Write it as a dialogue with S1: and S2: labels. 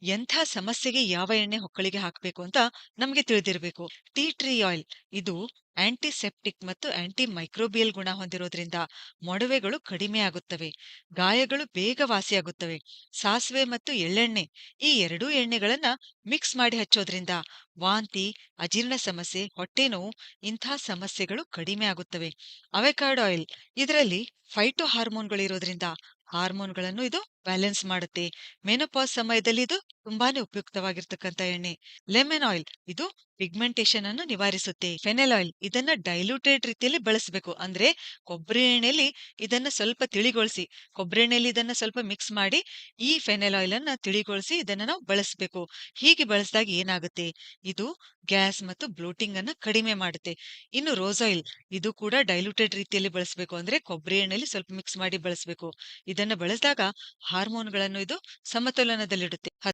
S1: ಎಂಥ ಸಮಸ್ಯೆಗೆ ಯಾವ ಎಣ್ಣೆ ಹೊಕ್ಕಳಿಗೆ ಹಾಕಬೇಕು ಅಂತ ನಮಗೆ ತಿಳಿದಿರಬೇಕು. ಟೀ ಟ್ರೀ ಆಯಿಲ್ ಇದು ಆಂಟಿಸೆಪ್ಟಿಕ್ ಮತ್ತು ಆಂಟಿ ಮೈಕ್ರೋಬಿಯಲ್ ಗುಣ ಹೊಂದಿರೋದ್ರಿಂದ ಮೊಡವೆಗಳು ಕಡಿಮೆ ಆಗುತ್ತವೆ, ಗಾಯಗಳು ಬೇಗ ವಾಸಿಯಾಗುತ್ತವೆ. ಸಾಸಿವೆ ಮತ್ತು ಎಳ್ಳೆಣ್ಣೆ ಈ ಎರಡೂ ಎಣ್ಣೆಗಳನ್ನ ಮಿಕ್ಸ್ ಮಾಡಿ ಹಚ್ಚೋದ್ರಿಂದ ವಾಂತಿ, ಅಜೀರ್ಣ ಸಮಸ್ಯೆ, ಹೊಟ್ಟೆ ನೋವು ಇಂಥ ಸಮಸ್ಯೆಗಳು ಕಡಿಮೆ ಆಗುತ್ತವೆ. ಅವೆಕಾಡೋ ಆಯಿಲ್ ಇದರಲ್ಲಿ ಫೈಟೋ ಹಾರ್ಮೋನ್ಗಳಿರೋದ್ರಿಂದ ಹಾರ್ಮೋನ್ಗಳನ್ನು ಇದು ಬ್ಯಾಲೆನ್ಸ್ ಮಾಡುತ್ತೆ. ಮೆನೋಪಾಸ್ ಸಮಯದಲ್ಲಿ ಇದು ತುಂಬಾನೇ ಉಪಯುಕ್ತವಾಗಿರ್ತಕ್ಕಂಥ ಎಣ್ಣೆ. ಲೆಮನ್ ಆಯಿಲ್ ಇದು ಪಿಗ್ಮೆಂಟೇಶನ್ ಅನ್ನು ನಿವಾರಿಸುತ್ತೆ. ಫೆನೆಲ್ ಆಯಿಲ್ ಇದನ್ನ ಡೈಲ್ಯೂಟೆಡ್ ರೀತಿಯಲ್ಲಿ ಬಳಸಬೇಕು. ಅಂದ್ರೆ ಕೊಬ್ಬರಿ ಎಣ್ಣೆಯಲ್ಲಿ ಇದನ್ನ ಸ್ವಲ್ಪ ತಿಳಿಗೊಳಿಸಿ, ಕೊಬ್ಬರಿ ಎಣ್ಣೆಯಲ್ಲಿ ಇದನ್ನ ಸ್ವಲ್ಪ ಮಿಕ್ಸ್ ಮಾಡಿ ಈ ಫೆನೆಲ್ ಆಯಿಲ್ ಅನ್ನ ತಿಳಿಗೊಳಿಸಿ ಇದನ್ನ ನಾವು ಬಳಸಬೇಕು. ಹೀಗೆ ಬಳಸಿದಾಗ ಏನಾಗುತ್ತೆ, ಇದು ಗ್ಯಾಸ್ ಮತ್ತು ಬ್ಲೋಟಿಂಗ್ ಅನ್ನ ಕಡಿಮೆ ಮಾಡುತ್ತೆ. ಇನ್ನು ರೋಸ್ ಆಯಿಲ್ ಇದು ಕೂಡ ಡೈಲ್ಯೂಟೆಡ್ ರೀತಿಯಲ್ಲಿ ಬಳಸಬೇಕು. ಅಂದ್ರೆ ಕೊಬ್ಬರಿ ಎಣ್ಣೆಯಲ್ಲಿ ಸ್ವಲ್ಪ ಮಿಕ್ಸ್ ಮಾಡಿ ಬಳಸಬೇಕು. ಇದನ್ನ ಬಳಸಿದಾಗ ಹಾರ್ಮೋನ್ಗಳನ್ನು ಇದು ಸಮತೋಲನದಲ್ಲಿಡುತ್ತೆ.